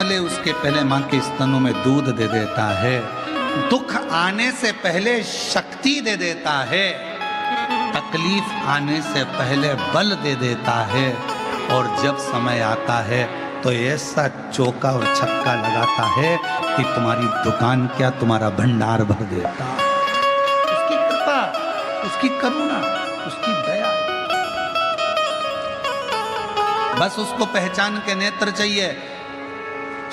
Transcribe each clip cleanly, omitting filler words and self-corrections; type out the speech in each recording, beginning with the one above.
निकले उसके पहले माँ के स्तनों में दूध दे देता है, दुख आने से पहले शक्ति दे देता है, तकलीफ आने से पहले बल दे देता है, और जब समय आता है तो ऐसा चौका और छक्का लगाता है कि तुम्हारी दुकान क्या तुम्हारा भंडार भर देता। उसकी कृपा, उसकी करुणा, उसकी दया, बस उसको पहचान के नेत्र चाहिए।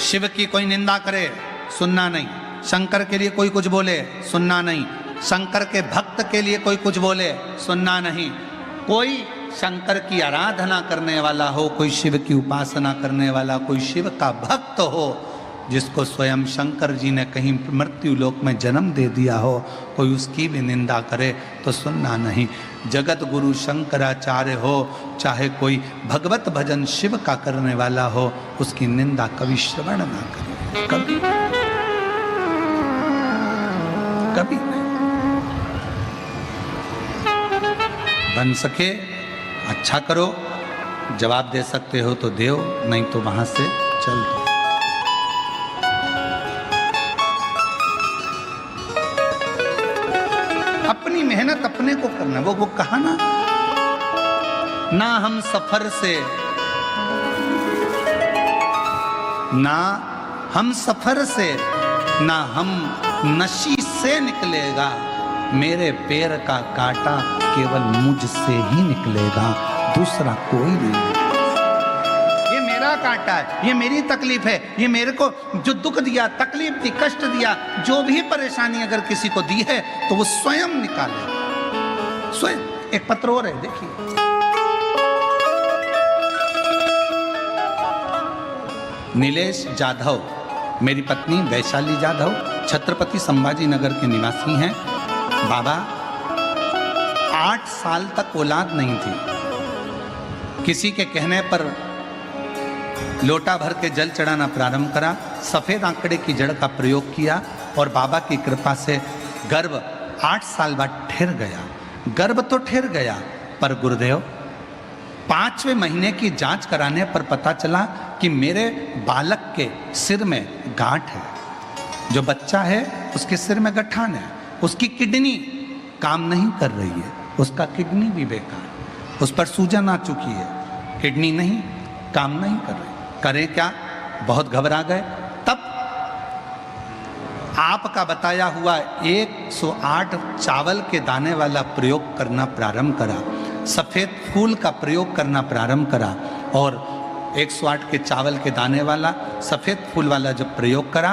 शिव की कोई निंदा करे सुनना नहीं, शंकर के लिए कोई कुछ बोले सुनना नहीं, शंकर के भक्त के लिए कोई कुछ बोले सुनना नहीं। कोई शंकर की आराधना करने वाला हो, कोई शिव की उपासना करने वाला, कोई शिव का भक्त हो, जिसको स्वयं शंकर जी ने कहीं मृत्यु लोक में जन्म दे दिया हो, कोई उसकी भी निंदा करे तो सुनना नहीं। जगत गुरु शंकराचार्य हो, चाहे कोई भगवत भजन शिव का करने वाला हो, उसकी निंदा कभी श्रवण ना करे, कभी कभी नहीं। बन सके अच्छा करो, जवाब दे सकते हो तो दो, नहीं तो वहां से चल दो। अपनी मेहनत अपने को करना। वो कहा ना हम सफर से, ना हम सफर से, ना हम नशी से निकलेगा, मेरे पैर का कांटा केवल मुझसे ही निकलेगा, दूसरा कोई नहीं। ये मेरा कांटा है, ये मेरी तकलीफ है, ये मेरे को जो दुख दिया, तकलीफ दी, कष्ट दिया, जो भी परेशानी अगर किसी को दी है तो वो स्वयं निकाले, स्वयं। एक पत्र और है, देखिए, नीलेश जाधव, मेरी पत्नी वैशाली जाधव छत्रपति संभाजी नगर के निवासी हैं। बाबा 8 साल तक औलाद नहीं थी। किसी के कहने पर लोटा भर के जल चढ़ाना प्रारंभ करा, सफेद आंकड़े की जड़ का प्रयोग किया और बाबा की कृपा से गर्भ 8 साल बाद ठहर गया। गर्भ तो ठहर गया, पर गुरुदेव 5वें महीने की जांच कराने पर पता चला कि मेरे बालक के सिर में गांठ है। जो बच्चा है उसके सिर में गठान है, उसकी किडनी काम नहीं कर रही है, उसका किडनी भी बेकार, उस पर सूजन आ चुकी है, किडनी नहीं काम नहीं कर रही। करें क्या? बहुत घबरा गए। तब आपका बताया हुआ 108 चावल के दाने वाला प्रयोग करना प्रारंभ करा, सफेद फूल का प्रयोग करना प्रारंभ करा, और 108 के चावल के दाने वाला सफेद फूल वाला जब प्रयोग करा,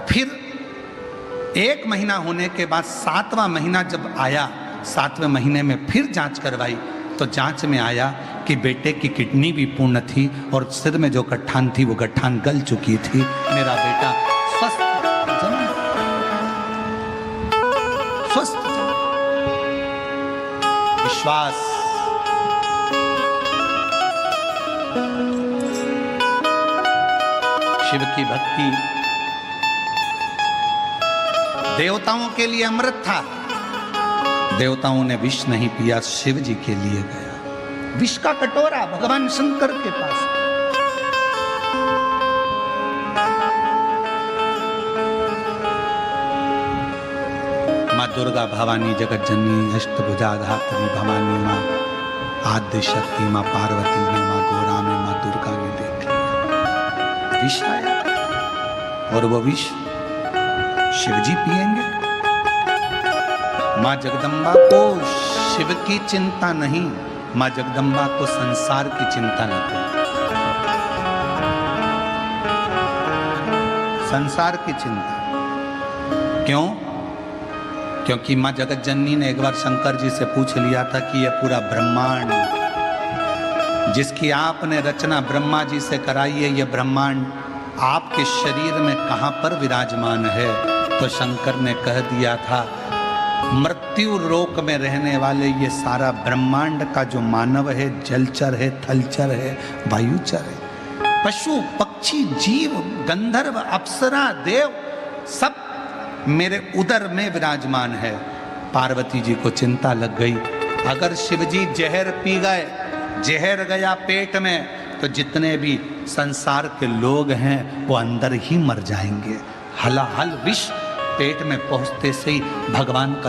फिर 1 महीना होने के बाद 7वां महीना जब आया, 7वें महीने में फिर जांच करवाई तो जांच में आया कि बेटे की किडनी भी पूर्ण थी और सिर में जो गठान थी वो गठान गल चुकी थी। मेरा बेटा स्वस्थ जन्म, स्वस्थ विश्वास, शिव की भक्ति देवताओं के लिए अमृत था। देवताओं ने विष नहीं पिया, शिव जी के लिए गया विष का कटोरा भगवान शंकर के पास। माँ दुर्गा भवानी जगत जननी अष्टभुजा धात्री भवानी माँ आद्य शक्ति माँ पार्वती में, माँ गौरा में, माँ दुर्गा ने देख लिया विष आया, और वो विष शिवजी पिएंगे। माँ जगदम्बा को शिव की चिंता नहीं, माँ जगदम्बा को संसार की चिंता नहीं, संसार की चिंता। क्यों? क्योंकि माँ जगत जननी ने एक बार शंकर जी से पूछ लिया था कि यह पूरा ब्रह्मांड जिसकी आपने रचना ब्रह्मा जी से कराई है, यह ब्रह्मांड आपके शरीर में कहां पर विराजमान है? तो शंकर ने कह दिया था, मृत्यु लोक में रहने वाले ये सारा ब्रह्मांड का जो मानव है, जलचर है, थलचर है, वायुचर है, पशु पक्षी जीव गंधर्व अप्सरा देव सब मेरे उदर में विराजमान है। पार्वती जी को चिंता लग गई, अगर शिवजी जहर पी गए, जहर गया पेट में तो जितने भी संसार के लोग हैं वो अंदर ही मर जाएंगे। हलाहल विष पेट में पहुंचते से ही भगवान का